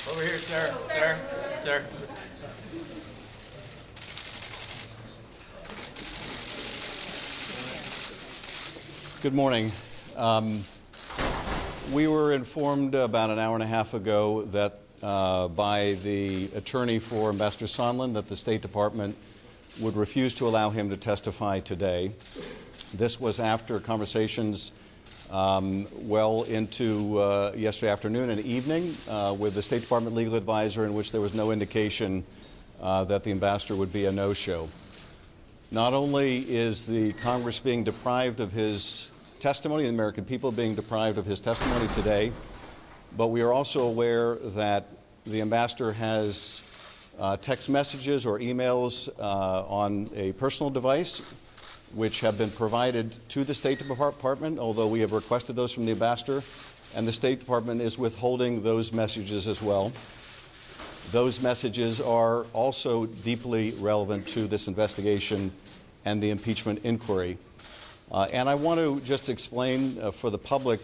Over here, sir. Sir. Good morning. We were informed about an hour and a half ago that by the attorney for Ambassador Sondland that the State Department would refuse to allow him to testify today. This was after conversations well into yesterday afternoon and evening with the State Department legal advisor, in which there was no indication that the ambassador would be a no-show. Not only is the Congress being deprived of his testimony, the American people being deprived of his testimony today, but we are also aware that the ambassador has text messages or emails on a personal device which have been provided to the State Department, although we have requested those from the ambassador, and the State Department is withholding those messages as well. Those messages are also deeply relevant to this investigation and the impeachment inquiry. And I want to just explain for the public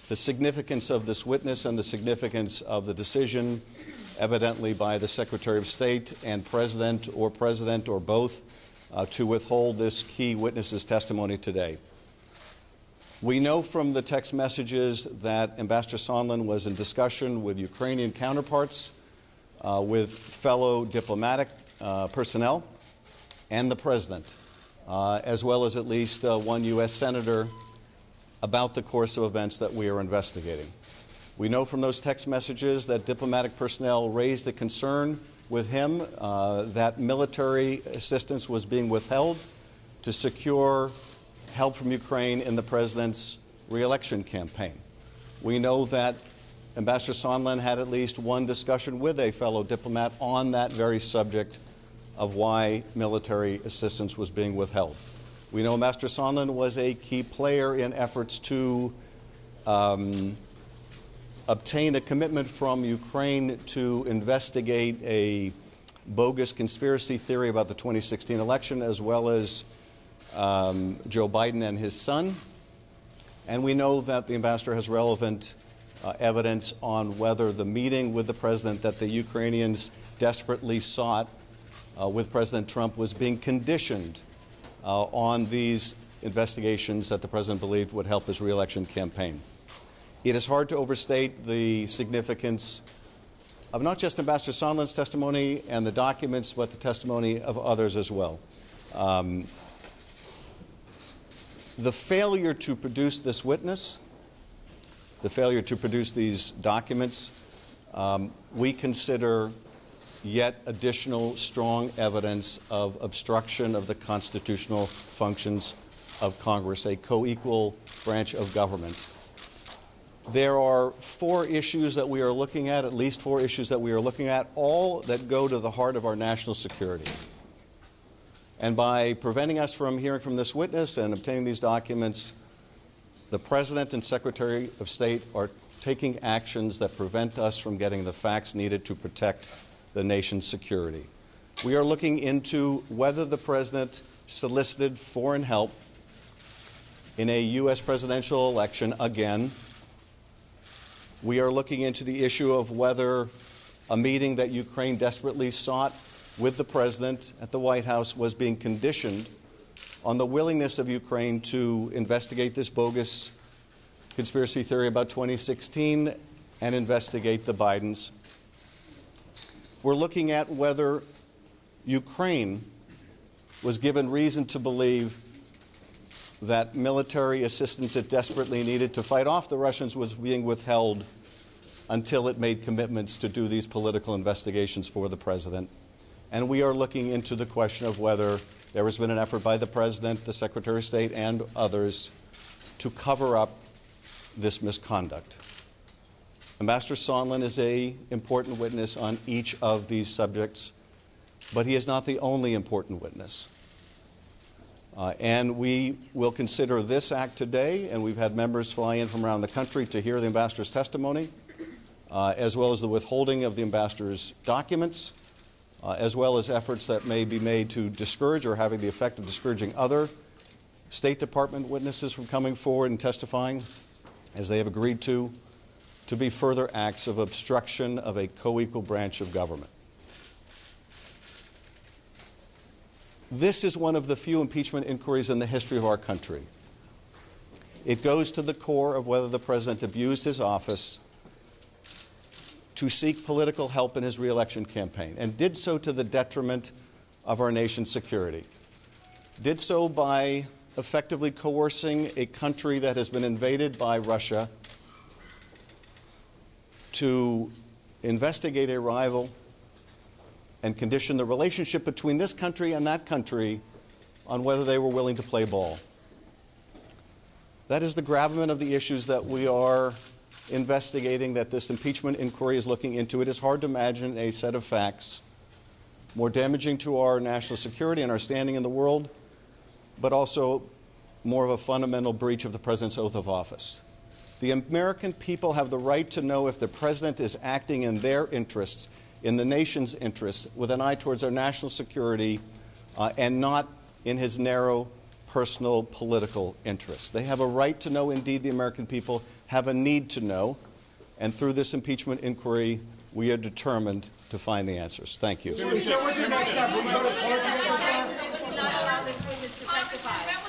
the significance of this witness and the significance of the decision, evidently by the Secretary of State and President or both, to withhold this key witness's testimony today. We know from the text messages that Ambassador Sondland was in discussion with Ukrainian counterparts, with fellow diplomatic personnel, and the President, as well as at least one U.S. Senator, about the course of events that we are investigating. We know from those text messages that diplomatic personnel raised a concern with him that military assistance was being withheld to secure help from Ukraine in the President's re-election campaign. We know that Ambassador Sondland had at least one discussion with a fellow diplomat on that very subject of why military assistance was being withheld. We know Ambassador Sondland was a key player in efforts to obtain a commitment from Ukraine to investigate a bogus conspiracy theory about the 2016 election, as well as Joe Biden and his son. And we know that the ambassador has relevant evidence on whether the meeting with the President that the Ukrainians desperately sought with President Trump was being conditioned on these investigations that the President believed would help his re-election campaign. It is hard to overstate the significance of not just Ambassador Sondland's testimony and the documents, but the testimony of others as well. The failure to produce this witness, the failure to produce these documents, we consider yet additional strong evidence of obstruction of the constitutional functions of Congress, a co-equal branch of government. There are four issues that we are looking at least four issues that we are looking at, all that go to the heart of our national security. And by preventing us from hearing from this witness and obtaining these documents, the President and Secretary of State are taking actions that prevent us from getting the facts needed to protect the nation's security. We are looking into whether the President solicited foreign help in a U.S. presidential election again. We are looking into the issue of whether a meeting that Ukraine desperately sought with the President at the White House was being conditioned on the willingness of Ukraine to investigate this bogus conspiracy theory about 2016 and investigate the Bidens. We're looking at whether Ukraine was given reason to believe that military assistance it desperately needed to fight off the Russians was being withheld until it made commitments to do these political investigations for the President. And we are looking into the question of whether there has been an effort by the President, the Secretary of State, and others to cover up this misconduct. Ambassador Sondland is an important witness on each of these subjects, but he is not the only important witness. And we will consider this act today, and we've had members fly in from around the country to hear the ambassador's testimony, as well as the withholding of the ambassador's documents, as well as efforts that may be made to discourage or having the effect of discouraging other State Department witnesses from coming forward and testifying, as they have agreed to. to be further acts of obstruction of a co-equal branch of government. This is one of the few impeachment inquiries in the history of our country. It goes to the core of whether the president abused his office to seek political help in his re-election campaign, and did so to the detriment of our nation's security. Did so by effectively coercing a country that has been invaded by Russia to investigate a rival and condition the relationship between this country and that country on whether they were willing to play ball. That is the gravamen of the issues that we are investigating, that this impeachment inquiry is looking into. It is hard to imagine a set of facts more damaging to our national security and our standing in the world, but also more of a fundamental breach of the president's oath of office. The American people have the right to know if the president is acting in their interests, in the nation's interests, with an eye towards our national security, and not in his narrow personal political interests. They have a right to know. Indeed, the American people have a need to know. And through this impeachment inquiry, we are determined to find the answers. Thank you. So what's your next step? Will you go to court? Not allow this witness to testify.